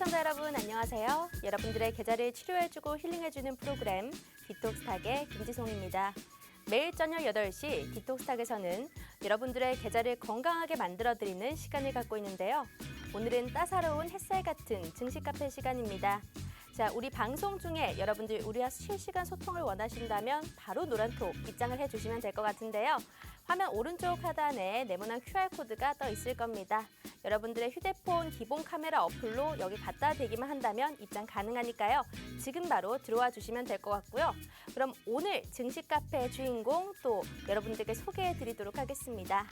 시청자 여러분 안녕하세요. 여러분들의 계좌를 치료해주고 힐링해주는 프로그램 디톡스탁의 김지송입니다. 매일 저녁 8시 디톡스탁에서는 여러분들의 계좌를 건강하게 만들어드리는 시간을 갖고 있는데요. 오늘은 따사로운 햇살 같은 증시 카페 시간입니다. 자, 우리 방송 중에 여러분들 우리와 실시간 소통을 원하신다면 바로 노란톡 입장을 해주시면 될 것 같은데요. 화면 오른쪽 하단에 네모난 QR코드가 떠 있을 겁니다. 여러분들의 휴대폰 기본 카메라 어플로 여기 갖다 대기만 한다면 입장 가능하니까요. 지금 바로 들어와 주시면 될 것 같고요. 그럼 오늘 증시 카페의 주인공 또 여러분들께 소개해 드리도록 하겠습니다.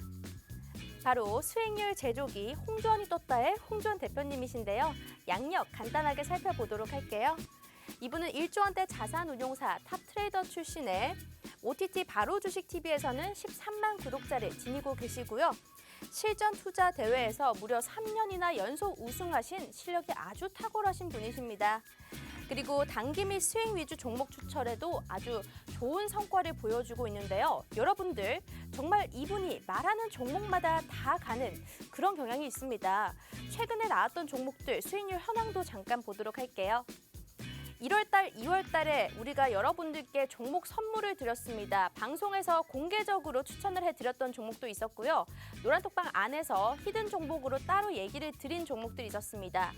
바로 수익률 제조기 홍주원이 떴다의 홍주원 대표님이신데요. 양력 간단하게 살펴보도록 할게요. 이분은 1조 원대 자산운용사 탑트레이더 출신의 OTT 바로 주식TV에서는 13만 구독자를 지니고 계시고요. 실전 투자 대회에서 무려 3년이나 연속 우승하신 실력이 아주 탁월하신 분이십니다. 그리고 단기 및 수익 위주 종목 추천에도 아주 좋은 성과를 보여주고 있는데요. 여러분들 정말 이분이 말하는 종목마다 다 가는 그런 경향이 있습니다. 최근에 나왔던 종목들 수익률 현황도 잠깐 보도록 할게요. 1월달, 2월달에 우리가 여러분들께 종목 선물을 드렸습니다. 방송에서 공개적으로 추천을 해드렸던 종목도 있었고요. 노란톡방 안에서 히든 종목으로 따로 얘기를 드린 종목들이 있었습니다.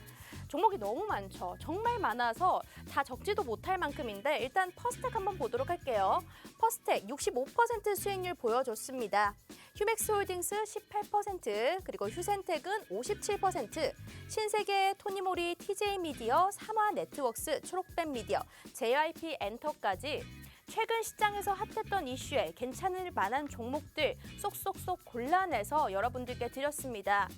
종목이 너무 많죠. 정말 많아서 다 적지도 못할 만큼인데 일단 퍼스텍 한번 보도록 할게요. 퍼스텍 65% 수익률 보여줬습니다. 휴맥스홀딩스 18%, 그리고 휴센텍은 57%, 신세계, 토니모리, TJ미디어, 삼화네트웍스, 초록뱀미디어, JYP 엔터까지 최근 시장에서 핫했던 이슈에 괜찮을 만한 종목들 쏙쏙쏙 골라내서 여러분들께 드렸습니다.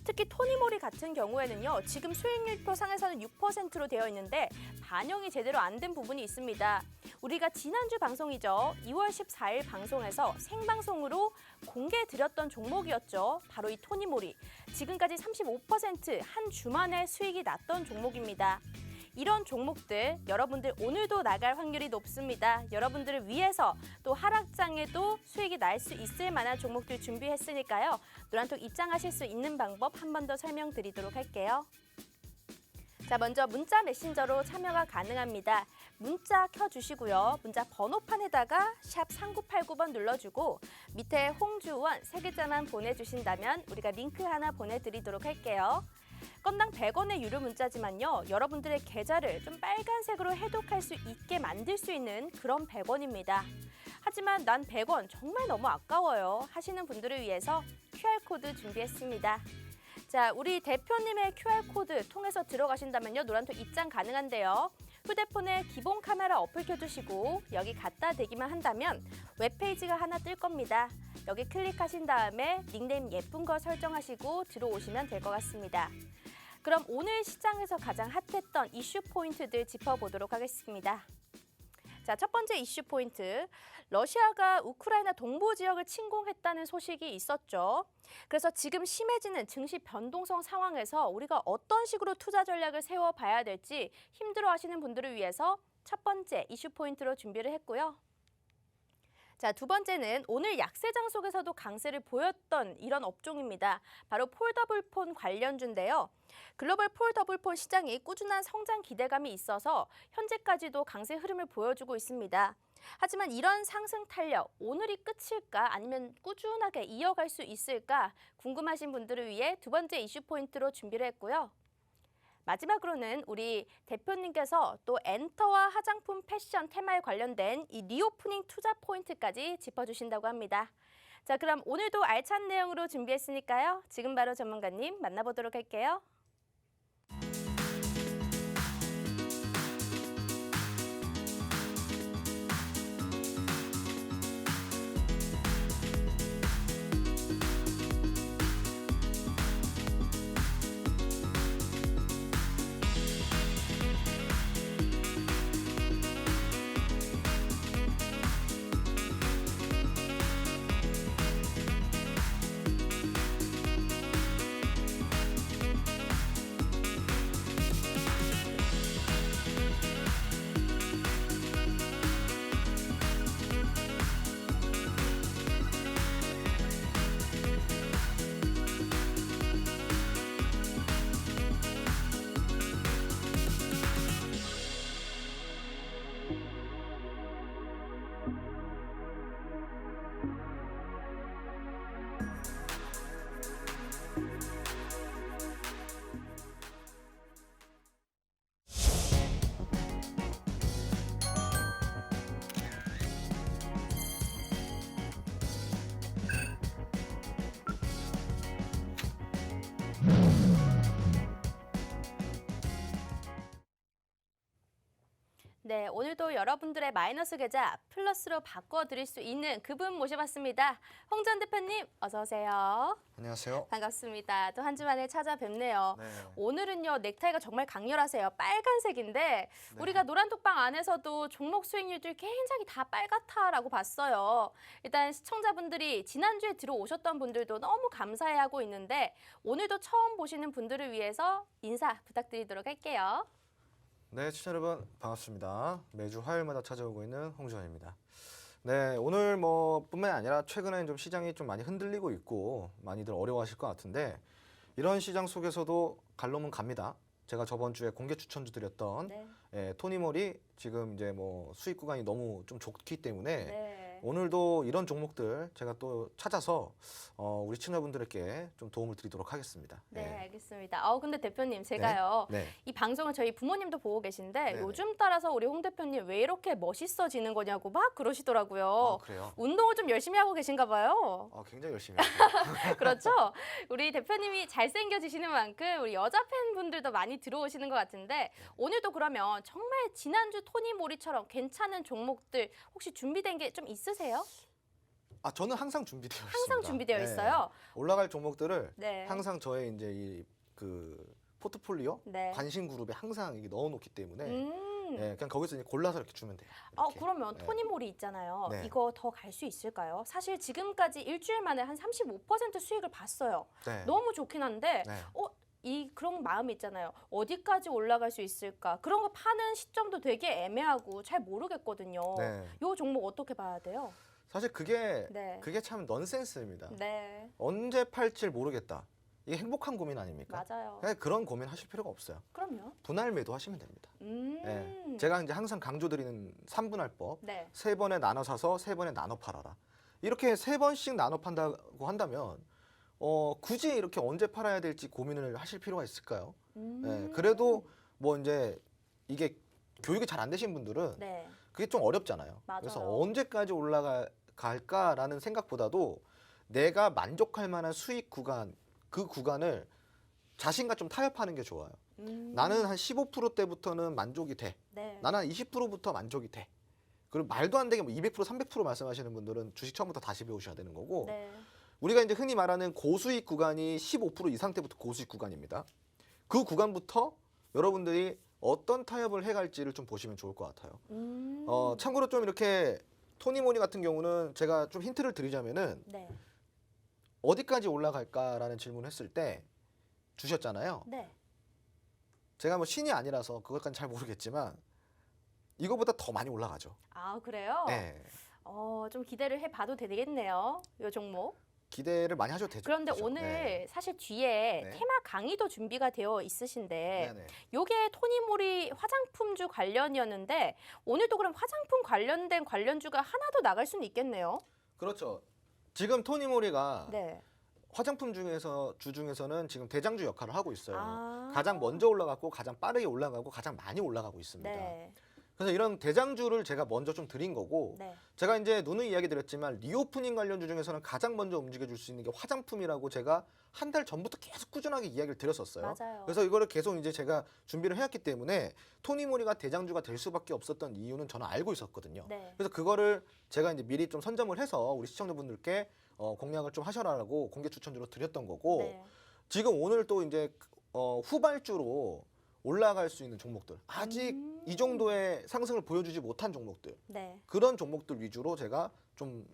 특히 토니모리 같은 경우에는요. 지금 수익률표 상에서는 6%로 되어 있는데 반영이 제대로 안 된 부분이 있습니다. 우리가 지난주 방송이죠. 2월 14일 방송에서 생방송으로 공개드렸던 종목이었죠. 바로 이 토니모리. 지금까지 35% 한 주 만에 수익이 났던 종목입니다. 이런 종목들 여러분들 오늘도 나갈 확률이 높습니다. 여러분들을 위해서 또 하락장에도 수익이 날 수 있을 만한 종목들 준비했으니까요. 노란톡 입장하실 수 있는 방법 한 번 더 설명드리도록 할게요. 자, 먼저 문자 메신저로 참여가 가능합니다. 문자 켜주시고요. 문자 번호판에다가 샵 3989번 눌러주고 밑에 홍주원 3글자만 보내주신다면 우리가 링크 하나 보내드리도록 할게요. 건당 100원의 유료 문자지만요. 여러분들의 계좌를 좀 빨간색으로 해독할 수 있게 만들 수 있는 그런 100원입니다. 하지만 난 100원 정말 너무 아까워요 하시는 분들을 위해서 QR코드 준비했습니다. 자, 우리 대표님의 QR코드 통해서 들어가신다면요. 노란톡 입장 가능한데요. 휴대폰에 기본 카메라 어플 켜두시고 여기 갖다 대기만 한다면 웹페이지가 하나 뜰 겁니다. 여기 클릭하신 다음에 닉네임 예쁜 거 설정하시고 들어오시면 될 것 같습니다. 그럼 오늘 시장에서 가장 핫했던 이슈 포인트들 짚어보도록 하겠습니다. 자, 첫 번째 이슈 포인트. 러시아가 우크라이나 동부 지역을 침공했다는 소식이 있었죠. 그래서 지금 심해지는 증시 변동성 상황에서 우리가 어떤 식으로 투자 전략을 세워봐야 될지 힘들어하시는 분들을 위해서 첫 번째 이슈 포인트로 준비를 했고요. 자, 두 번째는 오늘 약세장 속에서도 강세를 보였던 이런 업종입니다. 바로 폴더블폰 관련주인데요. 글로벌 폴더블폰 시장이 꾸준한 성장 기대감이 있어서 현재까지도 강세 흐름을 보여주고 있습니다. 하지만 이런 상승 탄력, 오늘이 끝일까 아니면 꾸준하게 이어갈 수 있을까 궁금하신 분들을 위해 두 번째 이슈 포인트로 준비를 했고요. 마지막으로는 우리 대표님께서 또 엔터와 화장품 패션 테마에 관련된 이 리오프닝 투자 포인트까지 짚어주신다고 합니다. 자, 그럼 오늘도 알찬 내용으로 준비했으니까요. 지금 바로 전문가님 만나보도록 할게요. 네, 오늘도 여러분들의 마이너스 계좌 플러스로 바꿔드릴 수 있는 그분 모셔봤습니다. 홍 전 대표님, 어서 오세요. 안녕하세요. 반갑습니다. 또 한 주 만에 찾아뵙네요. 네. 오늘은요, 넥타이가 정말 강렬하세요. 빨간색인데 우리가 노란톡방 안에서도 종목 수익률들 굉장히 다 빨갛다라고 봤어요. 일단 시청자분들이 지난주에 들어오셨던 분들도 너무 감사해하고 있는데 오늘도 처음 보시는 분들을 위해서 인사 부탁드리도록 할게요. 네, 시청자 여러분 반갑습니다. 매주 화요일마다 찾아오고 있는 홍지원입니다. 네, 오늘 뿐만 아니라 최근에 좀 시장이 좀 많이 흔들리고 있고 많이들 어려워하실 것 같은데 이런 시장 속에서도 갈 놈은 갑니다. 제가 저번 주에 공개 추천주 드렸던 토니모리 지금 이제 수익 구간이 너무 좀 좋기 때문에 오늘도 이런 종목들 제가 또 찾아서 우리 시청자분들께 좀 도움을 드리도록 하겠습니다. 네, 알겠습니다. 근데 대표님 제가요. 이 방송을 저희 부모님도 보고 계신데 요즘 따라서 우리 홍 대표님 왜 이렇게 멋있어지는 거냐고 막 그러시더라고요. 아, 그래요? 운동을 좀 열심히 하고 계신가 봐요. 굉장히 열심히 해요. 그렇죠? 우리 대표님이 잘생겨지시는 만큼 우리 여자 팬분들도 많이 들어오시는 것 같은데 오늘도 그러면 정말 지난주 토니모리처럼 괜찮은 종목들 혹시 준비된 게 좀 있으세요? 저는 항상 준비되어 있습니다. 항상 준비되어 있어요? 올라갈 종목들을 네. 항상 저의 이제 포트폴리오 관심 그룹에 항상 이게 넣어놓기 때문에 그냥 거기서 이제 골라서 이렇게 주면 돼요. 이렇게. 그러면 토니모리 있잖아요. 네. 이거 더 갈 수 있을까요? 사실 지금까지 일주일 만에 한 35% 수익을 봤어요. 네. 너무 좋긴 한데 그런 마음이 있잖아요. 어디까지 올라갈 수 있을까? 그런 거 파는 시점도 되게 애매하고 잘 모르겠거든요. 이 종목 어떻게 봐야 돼요? 사실 그게 참 넌센스입니다. 언제 팔지 모르겠다. 이게 행복한 고민 아닙니까? 맞아요. 그런 고민 하실 필요가 없어요. 그럼요. 분할 매도 하시면 됩니다. 제가 이제 항상 강조드리는 3분할법. 3번에 나눠 사서 3번에 나눠 팔아라. 이렇게 3번씩 나눠 판다고 한다면 굳이 이렇게 언제 팔아야 될지 고민을 하실 필요가 있을까요? 그래도 이제 이게 교육이 잘 안 되신 분들은 그게 좀 어렵잖아요. 맞아요. 그래서 언제까지 올라갈까라는 생각보다도 내가 만족할 만한 수익 구간, 그 구간을 자신과 좀 타협하는 게 좋아요. 나는 한 15%대부터는 만족이 돼. 나는 한 20%부터 만족이 돼. 그리고 말도 안 되게 200%, 300% 말씀하시는 분들은 주식 처음부터 다시 배우셔야 되는 거고 우리가 이제 흔히 말하는 고수익 구간이 15% 이상 때부터 고수익 구간입니다. 그 구간부터 여러분들이 어떤 타협을 해갈지를 좀 보시면 좋을 것 같아요. 참고로 좀 이렇게 토니모니 같은 경우는 제가 좀 힌트를 드리자면은 어디까지 올라갈까라는 질문을 했을 때 주셨잖아요. 제가 신이 아니라서 그것까지는 잘 모르겠지만 이거보다 더 많이 올라가죠. 아, 그래요? 네. 좀 기대를 해봐도 되겠네요. 이 종목. 기대를 많이 하셔도 되죠. 그런데 오늘 사실 뒤에 테마 강의도 준비가 되어 있으신데 요게 토니모리 화장품주 관련이었는데 오늘도 그럼 화장품 관련된 관련주가 하나 더 나갈 수는 있겠네요. 그렇죠. 지금 토니모리가 화장품 중에서는 지금 대장주 역할을 하고 있어요. 가장 먼저 올라갔고 가장 빠르게 올라가고 가장 많이 올라가고 있습니다. 그래서 이런 대장주를 제가 먼저 좀 드린 거고 제가 이제 누누이 이야기 드렸지만 리오프닝 관련주 중에서는 가장 먼저 움직여줄 수 있는 게 화장품이라고 제가 한 달 전부터 계속 꾸준하게 이야기를 드렸었어요. 그래서 이거를 계속 이제 제가 준비를 해왔기 때문에 토니모리가 대장주가 될 수밖에 없었던 이유는 저는 알고 있었거든요. 그래서 그거를 제가 이제 미리 좀 선점을 해서 우리 시청자분들께 공략을 좀 하셔라라고 공개 추천주로 드렸던 거고 지금 오늘 또 이제 후발주로 올라갈 수 있는 종목들 아직 이 정도의 상승을 보여주지 못한 종목들 그런 종목들 위주로 제가 좀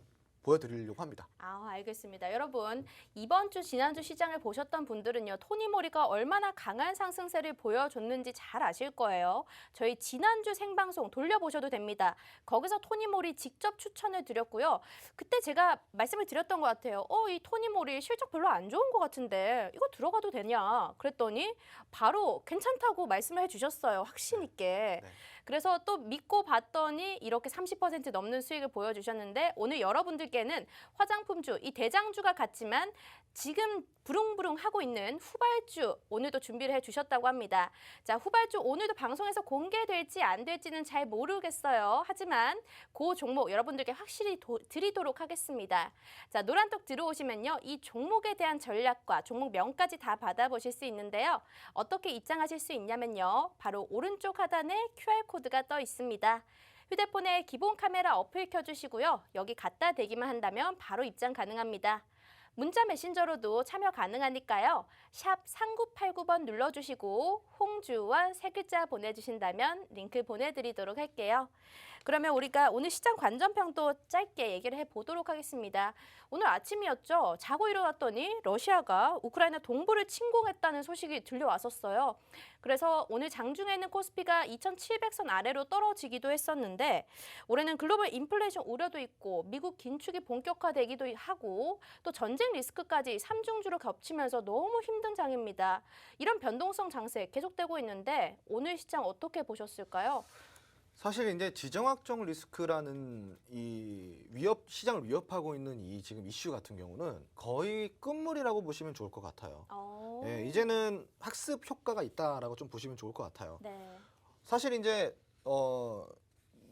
보여드리려고 합니다. 알겠습니다. 여러분 이번 주 지난주 시장을 보셨던 분들은요. 토니모리가 얼마나 강한 상승세를 보여줬는지 잘 아실 거예요. 저희 지난주 생방송 돌려보셔도 됩니다. 거기서 토니모리 직접 추천을 드렸고요. 그때 제가 말씀을 드렸던 것 같아요. 이 토니모리 실적 별로 안 좋은 것 같은데 이거 들어가도 되냐 그랬더니 바로 괜찮다고 말씀을 해주셨어요. 확신 있게. 그래서 또 믿고 봤더니 이렇게 30% 넘는 수익을 보여주셨는데 오늘 여러분들께는 화장품주, 이 대장주가 같지만 지금 부릉부릉 하고 있는 후발주 오늘도 준비를 해주셨다고 합니다. 자, 후발주 오늘도 방송에서 공개될지 안 될지는 잘 모르겠어요. 하지만 그 종목 여러분들께 확실히 드리도록 하겠습니다. 자, 노란톡 들어오시면요. 이 종목에 대한 전략과 종목명까지 다 받아보실 수 있는데요. 어떻게 입장하실 수 있냐면요. 바로 오른쪽 하단에 QR코드 QR코드가 떠 있습니다. 휴대폰에 기본 카메라 어플 켜주시고요. 여기 갖다 대기만 한다면 바로 입장 가능합니다. 문자 메신저로도 참여 가능하니까요. 샵 3989번 눌러주시고 홍주원 세 글자 보내주신다면 링크 보내드리도록 할게요. 그러면 우리가 오늘 시장 관전평도 짧게 얘기를 해보도록 하겠습니다. 오늘 아침이었죠. 자고 일어났더니 러시아가 우크라이나 동부를 침공했다는 소식이 들려왔었어요. 그래서 오늘 장중에는 코스피가 2,700선 아래로 떨어지기도 했었는데 올해는 글로벌 인플레이션 우려도 있고 미국 긴축이 본격화되기도 하고 또 전쟁 리스크까지 삼중주로 겹치면서 너무 힘든 장입니다. 이런 변동성 장세 계속되고 있는데 오늘 시장 어떻게 보셨을까요? 사실 이제 지정학적 리스크라는 이 시장을 위협하고 있는 이 지금 이슈 같은 경우는 거의 끝물이라고 보시면 좋을 것 같아요. 예, 이제는 학습 효과가 있다라고 좀 보시면 좋을 것 같아요. 네. 사실 이제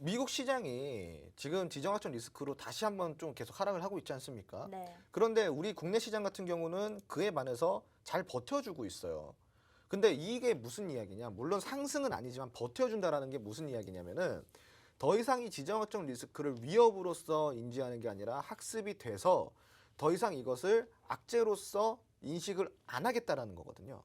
미국 시장이 지금 지정학적 리스크로 다시 한번 좀 계속 하락을 하고 있지 않습니까? 네. 그런데 우리 국내 시장 같은 경우는 그에 반해서 잘 버텨주고 있어요. 근데 이게 무슨 이야기냐? 물론 상승은 아니지만 버텨준다라는 게 무슨 이야기냐면은 더 이상 이 지정학적 리스크를 위협으로서 인지하는 게 아니라 학습이 돼서 더 이상 이것을 악재로서 인식을 안 하겠다라는 거거든요.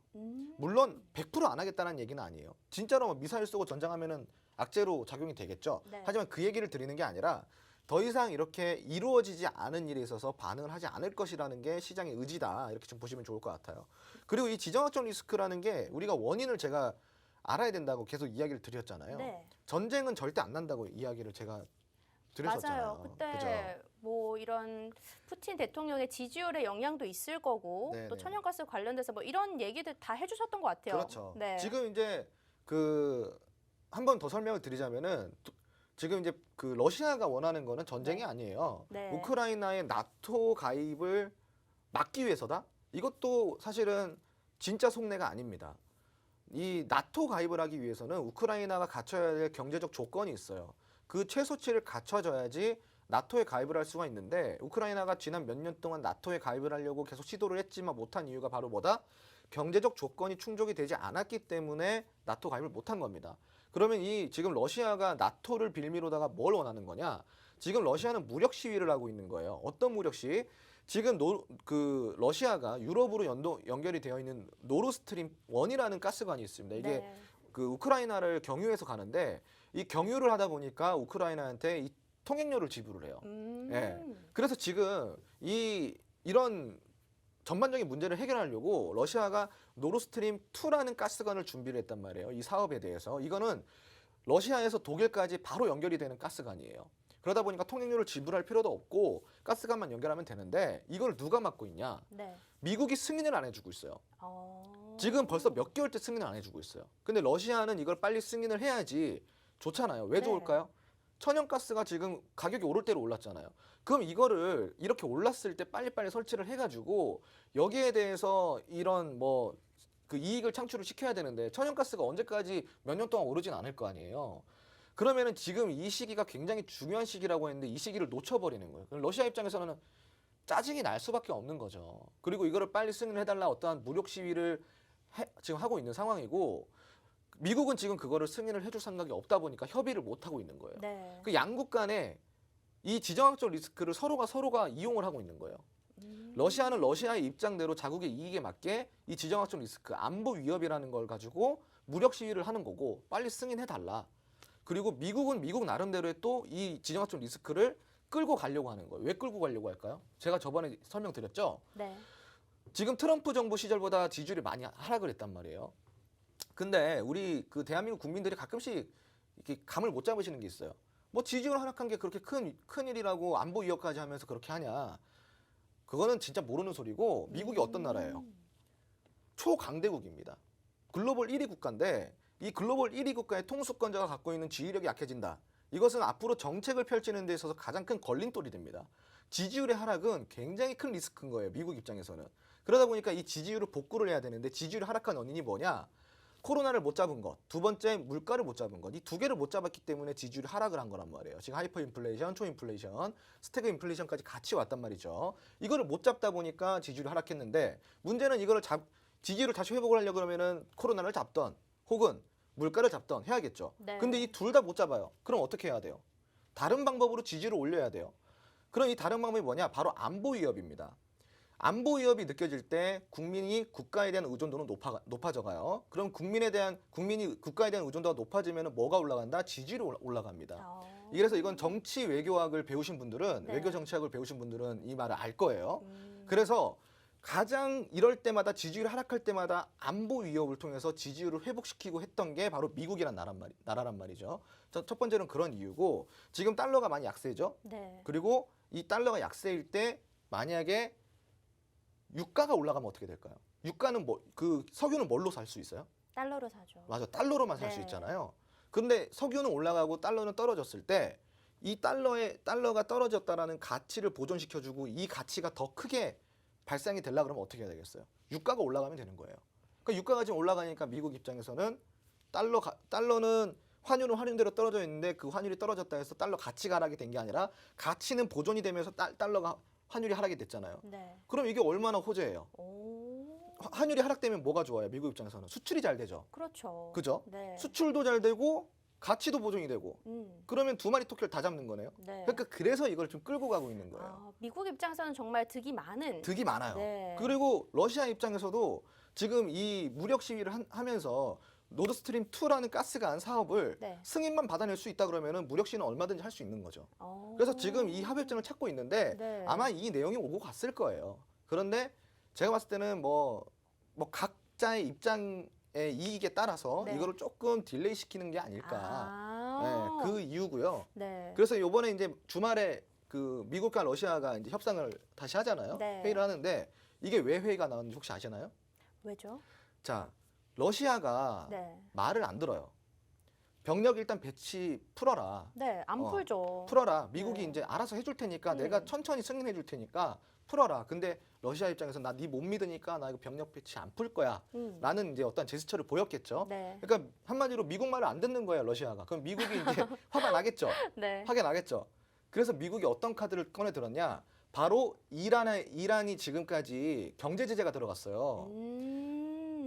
물론 100% 안 하겠다는 얘기는 아니에요. 진짜로 뭐 미사일 쏘고 전장하면은 악재로 작용이 되겠죠. 네. 하지만 그 얘기를 드리는 게 아니라 더 이상 이렇게 이루어지지 않은 일에 있어서 반응을 하지 않을 것이라는 게 시장의 의지다. 이렇게 좀 보시면 좋을 것 같아요. 그리고 이 지정학적 리스크라는 게 우리가 원인을 제가 알아야 된다고 계속 이야기를 드렸잖아요. 네. 전쟁은 절대 안 난다고 이야기를 제가 드렸었잖아요. 맞아요. 그때 그죠? 뭐 이런 푸틴 대통령의 지지율에 영향도 있을 거고 네네. 또 천연가스 관련돼서 뭐 이런 얘기들 다 해주셨던 것 같아요. 그렇죠. 네. 지금 이제 한 번 더 설명을 드리자면은 지금 이제 그 러시아가 원하는 거는 전쟁이 네. 아니에요. 네. 우크라이나의 나토 가입을 막기 위해서다? 이것도 사실은 진짜 속내가 아닙니다. 이 나토 가입을 하기 위해서는 우크라이나가 갖춰야 될 경제적 조건이 있어요. 그 최소치를 갖춰져야지 나토에 가입을 할 수가 있는데 우크라이나가 지난 몇 년 동안 나토에 가입을 하려고 계속 시도를 했지만 못한 이유가 바로 뭐다? 경제적 조건이 충족이 되지 않았기 때문에 나토 가입을 못한 겁니다. 그러면 이 지금 러시아가 나토를 빌미로다가 뭘 원하는 거냐? 지금 러시아는 무력 시위를 하고 있는 거예요. 어떤 무력 시위? 지금 러시아가 유럽으로 연결이 되어 있는 노르스트림 1이라는 가스관이 있습니다. 이게 네. 그 우크라이나를 경유해서 가는데 이 경유를 하다 보니까 우크라이나한테 이 통행료를 지불을 해요. 예. 그래서 지금 이런 전반적인 문제를 해결하려고 러시아가 노르스트림 2라는 가스관을 준비를 했단 말이에요. 이 사업에 대해서. 이거는 러시아에서 독일까지 바로 연결이 되는 가스관이에요. 그러다 보니까 통행료를 지불할 필요도 없고 가스관만 연결하면 되는데 이걸 누가 맡고 있냐? 네. 미국이 승인을 안 해주고 있어요. 지금 벌써 몇 개월째 승인을 안 해주고 있어요. 근데 러시아는 이걸 빨리 승인을 해야지 좋잖아요. 왜 네. 좋을까요? 천연가스가 지금 가격이 오를 대로 올랐잖아요. 그럼 이거를 이렇게 올랐을 때 빨리빨리 설치를 해가지고 여기에 대해서 이런 뭐 그 이익을 창출을 시켜야 되는데 천연가스가 언제까지 몇 년 동안 오르진 않을 거 아니에요. 그러면은 지금 이 시기가 굉장히 중요한 시기라고 했는데 이 시기를 놓쳐버리는 거예요. 그럼 러시아 입장에서는 짜증이 날 수밖에 없는 거죠. 그리고 이거를 빨리 승인을 해달라 어떠한 무력 시위를 지금 하고 있는 상황이고 미국은 지금 그거를 승인을 해줄 생각이 없다 보니까 협의를 못 하고 있는 거예요. 네. 그 양국 간에 이 지정학적 리스크를 서로가 이용을 하고 있는 거예요. 러시아는 러시아의 입장대로 자국의 이익에 맞게 이 지정학적 리스크, 안보 위협이라는 걸 가지고 무력 시위를 하는 거고 빨리 승인해달라. 그리고 미국은 미국 나름대로의 또 이 지정학적 리스크를 끌고 가려고 하는 거예요. 왜 끌고 가려고 할까요? 제가 저번에 설명드렸죠. 네. 지금 트럼프 정부 시절보다 지지율이 많이 하락을 했단 말이에요. 근데 우리 그 대한민국 국민들이 가끔씩 이렇게 감을 못 잡으시는 게 있어요. 뭐 지지율 하락한 게 그렇게 큰 일이라고 안보 위협까지 하면서 그렇게 하냐? 그거는 진짜 모르는 소리고 미국이 어떤 나라예요? 초강대국입니다. 글로벌 1위 국가인데 이 글로벌 1위 국가의 통수권자가 갖고 있는 지휘력이 약해진다. 이것은 앞으로 정책을 펼치는 데 있어서 가장 큰 걸림돌이 됩니다. 지지율의 하락은 굉장히 큰 리스크인 거예요. 미국 입장에서는. 그러다 보니까 이 지지율을 복구를 해야 되는데 지지율이 하락한 원인이 뭐냐? 코로나를 못 잡은 것, 두 번째 물가를 못 잡은 것, 이 두 개를 못 잡았기 때문에 지지율이 하락을 한 거란 말이에요. 지금 하이퍼 인플레이션, 초인플레이션, 스태그 인플레이션까지 같이 왔단 말이죠. 이거를 못 잡다 보니까 지지율이 하락했는데 문제는 이거를 지지율을 다시 회복을 하려고 그러면은 코로나를 잡던 혹은 물가를 잡던 해야겠죠. 네. 근데 이 둘 다 못 잡아요. 그럼 어떻게 해야 돼요? 다른 방법으로 지지를 올려야 돼요. 그럼 이 다른 방법이 뭐냐? 바로 안보 위협입니다. 안보 위협이 느껴질 때 국민이 국가에 대한 의존도는 높아져가요. 그럼 국민이 국가에 대한 의존도가 높아지면 뭐가 올라간다? 지지율이 올라갑니다. 그래서 이건 정치 외교학을 배우신 분들은 네. 외교 정치학을 배우신 분들은 이 말을 알 거예요. 그래서 가장 이럴 때마다 지지율이 하락할 때마다 안보 위협을 통해서 지지율을 회복시키고 했던 게 바로 미국이란 나라란 말이죠. 첫 번째는 그런 이유고 지금 달러가 많이 약세죠. 네. 그리고 이 달러가 약세일 때 만약에 유가가 올라가면 어떻게 될까요? 유가는 석유는 뭘로 살 수 있어요? 달러로 사죠. 맞아, 달러로만 살 수 네. 있잖아요. 근데 석유는 올라가고 달러는 떨어졌을 때 이 달러가 떨어졌다라는 가치를 보존시켜주고 이 가치가 더 크게 발생이 되려고 그러면 어떻게 해야 되겠어요? 유가가 올라가면 되는 거예요. 그러니까 유가가 지금 올라가니까 미국 입장에서는 달러는 환율은 환율대로 떨어져 있는데 그 환율이 떨어졌다 해서 달러 가치가 하락이 된 게 아니라 가치는 보존이 되면서 달러가 환율이 하락이 됐잖아요. 네. 그럼 이게 얼마나 호재예요? 환율이 하락되면 뭐가 좋아요? 미국 입장에서는 수출이 잘 되죠. 그렇죠. 그죠? 네. 수출도 잘 되고 가치도 보존이 되고 그러면 두 마리 토끼를 다 잡는 거네요. 네. 그러니까 그래서 이걸 좀 끌고 가고 있는 거예요. 미국 입장에서는 정말 득이 많아요. 네. 그리고 러시아 입장에서도 지금 이 무력 시위를 하면서 노드스트림 2라는 가스관 사업을 네. 승인만 받아낼 수 있다 그러면은 무력 시위는 얼마든지 할 수 있는 거죠. 그래서 지금 이 합의점을 찾고 있는데 네. 아마 이 내용이 오고 갔을 거예요. 그런데 제가 봤을 때는 뭐 각자의 입장의 이익에 따라서 네. 이거를 조금 딜레이 시키는 게 아닐까. 네, 그 이유고요. 네. 그래서 이번에 이제 주말에 그 미국과 러시아가 이제 협상을 다시 하잖아요. 네. 회의를 하는데 이게 왜 회의가 나왔는지 혹시 아시나요? 왜죠? 자, 러시아가 네. 말을 안 들어요. 병력 일단 배치 풀어라. 네, 안 풀죠. 풀어라. 미국이 네. 이제 알아서 해줄 테니까 내가 천천히 승인해 줄 테니까 풀어라. 근데 러시아 입장에서 나 네 못 믿으니까 나 이거 병력 배치 안 풀 거야. 라는 이제 어떤 제스처를 보였겠죠. 네. 그러니까 한마디로 미국 말을 안 듣는 거예요, 러시아가. 그럼 미국이 이제 화가 나겠죠. 네. 화가 나겠죠. 그래서 미국이 어떤 카드를 꺼내 들었냐? 바로 이란이 지금까지 경제 제재가 들어갔어요.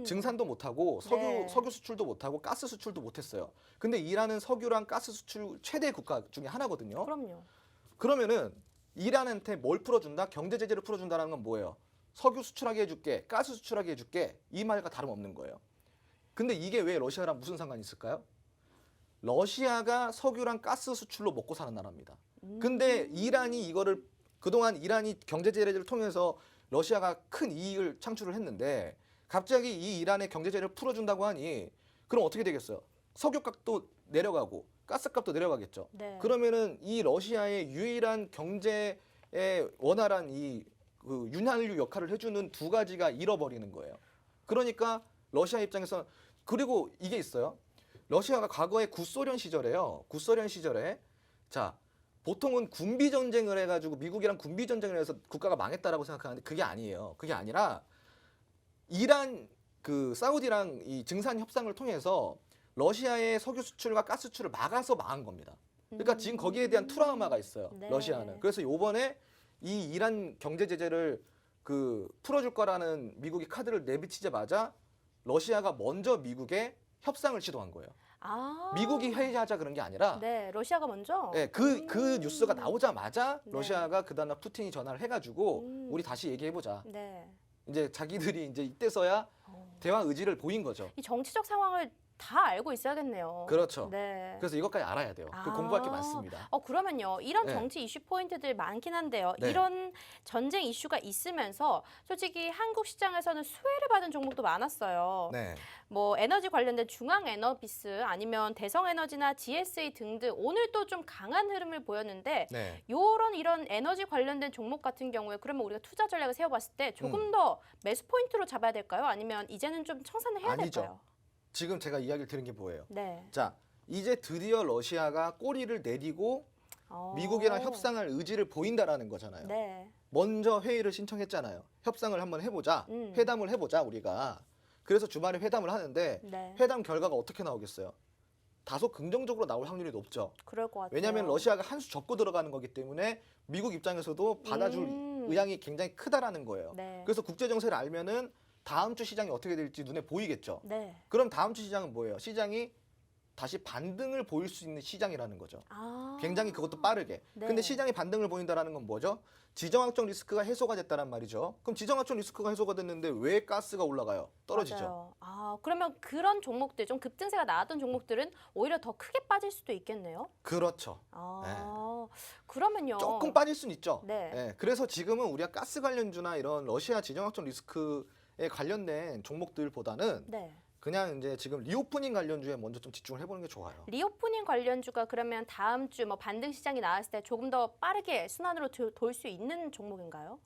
증산도 못하고 네. 석유 수출도 못하고 가스 수출도 못했어요. 근데 이란은 석유랑 가스 수출 최대 국가 중에 하나거든요. 그럼요. 그러면은 이란한테 뭘 풀어준다? 경제 제재를 풀어준다는 건 뭐예요? 석유 수출하게 해줄게, 가스 수출하게 해줄게, 이 말과 다름없는 거예요. 근데 이게 왜 러시아랑 무슨 상관이 있을까요? 러시아가 석유랑 가스 수출로 먹고 사는 나라입니다. 근데 이란이 이거를 그동안 이란이 경제 제재를 통해서 러시아가 큰 이익을 창출을 했는데 갑자기 이 이란의 경제 제재를 풀어준다고 하니 그럼 어떻게 되겠어요? 석유값도 내려가고 가스값도 내려가겠죠. 네. 그러면은 이 러시아의 유일한 경제에 원활한 그 윤활유 역할을 해주는 두 가지가 잃어버리는 거예요. 그러니까 러시아 입장에서 그리고 이게 있어요. 러시아가 과거에 구소련 시절에 자 보통은 군비 전쟁을 해가지고 미국이랑 군비 전쟁을 해서 국가가 망했다라고 생각하는데 그게 아니에요. 그게 아니라 이란 그 사우디랑 이 증산 협상을 통해서 러시아의 석유 수출과 가스 수출을 막아서 망한 겁니다. 그러니까 지금 거기에 대한 트라우마가 있어요. 네. 러시아는. 그래서 이번에 이 이란 경제 제재를 그 풀어줄 거라는 미국이 카드를 내비치자마자 러시아가 먼저 미국에 협상을 시도한 거예요. 미국이 회의하자 그런 게 아니라 네, 러시아가 먼저. 네, 그 뉴스가 나오자마자 네. 러시아가 그다음에 푸틴이 전화를 해가지고 우리 다시 얘기해보자. 네. 이제 자기들이 이제 이때서야 대화 의지를 보인 거죠. 이 정치적 상황을 다 알고 있어야겠네요. 그렇죠. 네. 그래서 이것까지 알아야 돼요. 그 공부할 게 많습니다. 그러면요. 이런 네. 정치 이슈 포인트들 많긴 한데요. 네. 이런 전쟁 이슈가 있으면서 솔직히 한국 시장에서는 수혜를 받은 종목도 많았어요. 네. 뭐 에너지 관련된 중앙에너비스 아니면 대성에너지나 GSA 등등 오늘 또 좀 강한 흐름을 보였는데 네. 이런 에너지 관련된 종목 같은 경우에 그러면 우리가 투자 전략을 세워봤을 때 조금 더 매수 포인트로 잡아야 될까요? 아니면 이제는 좀 청산을 해야 아니죠. 될까요? 지금 제가 이야기를 드린 게 뭐예요? 네. 자, 이제 드디어 러시아가 꼬리를 내리고 미국이랑 협상할 의지를 보인다라는 거잖아요. 네. 먼저 회의를 신청했잖아요. 협상을 한번 해보자. 회담을 해보자 우리가. 그래서 주말에 회담을 하는데 네. 회담 결과가 어떻게 나오겠어요? 다소 긍정적으로 나올 확률이 높죠. 그럴 것 같아요. 왜냐하면 러시아가 한 수 접고 들어가는 거기 때문에 미국 입장에서도 받아줄 의향이 굉장히 크다라는 거예요. 네. 그래서 국제 정세를 알면은 다음 주 시장이 어떻게 될지 눈에 보이겠죠. 네. 그럼 다음 주 시장은 뭐예요? 시장이 다시 반등을 보일 수 있는 시장이라는 거죠. 아. 굉장히 그것도 빠르게. 네. 근데 시장이 반등을 보인다는 건 뭐죠? 지정학적 리스크가 해소가 됐다는 말이죠. 그럼 지정학적 리스크가 해소가 됐는데 왜 가스가 올라가요? 떨어지죠. 맞아요. 아, 그러면 그런 종목들, 좀 급등세가 나왔던 종목들은 오히려 더 크게 빠질 수도 있겠네요. 그렇죠. 아, 그러면요. 조금 빠질 수는 있죠. 네. 네, 그래서 지금은 우리가 가스 관련주나 이런 러시아 지정학적 리스크에 관련된 종목들보다는 네. 그냥 이제 지금 리오프닝 관련주에 먼저 좀 집중을 해보는 게 좋아요. 리오프닝 관련주가 그러면 다음 주 뭐 반등 시장이 나왔을 때 조금 더 빠르게 순환으로 돌 수 있는 종목인가요?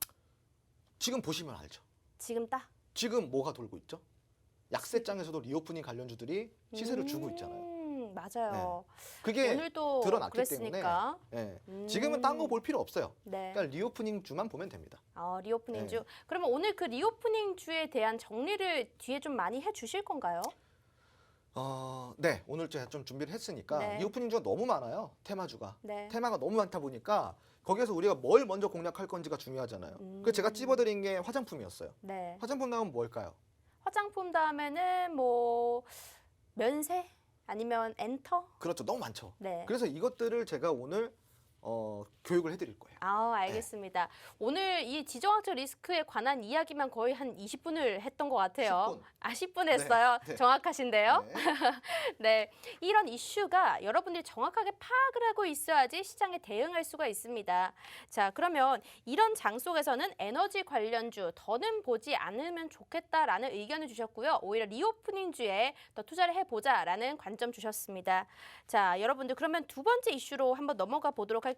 지금 보시면 알죠. 지금 딱? 지금 뭐가 돌고 있죠? 약세장에서도 리오프닝 관련주들이 시세를 주고 있잖아요. 맞아요. 그게 오늘도 드러났기 그랬으니까. 때문에 지금은 딴 거 볼 필요 없어요. 네. 그러니까 리오프닝 주만 보면 됩니다. 리오프닝 주. 네. 그러면 오늘 그 리오프닝 주에 대한 정리를 뒤에 좀 많이 해주실 건가요? 네, 오늘 제가 좀 준비를 했으니까 네. 리오프닝 주가 너무 많아요. 테마주가. 네. 테마가 너무 많다 보니까 거기에서 우리가 뭘 먼저 공략할 건지가 중요하잖아요. 그래서 제가 찝어드린 게 화장품이었어요. 네. 화장품 나오면 뭘까요? 화장품 다음에는 뭐 면세 아니면 엔터? 그렇죠. 너무 많죠. 네. 그래서 이것들을 제가 오늘 교육을 해드릴 거예요. 알겠습니다. 오늘 이 지정학적 리스크에 관한 이야기만 거의 한 20분을 했던 것 같아요. 10분 했어요. 네. 정확하신데요. 네. 네, 이런 이슈가 여러분들이 정확하게 파악을 하고 있어야지 시장에 대응할 수가 있습니다. 자, 그러면 이런 장 속에서는 에너지 관련주 더는 보지 않으면 좋겠다라는 의견을 주셨고요. 오히려 리오프닝주에 더 투자를 해보자라는 관점 주셨습니다. 자, 여러분들 그러면 두 번째 이슈로 한번 넘어가 보도록 할게요.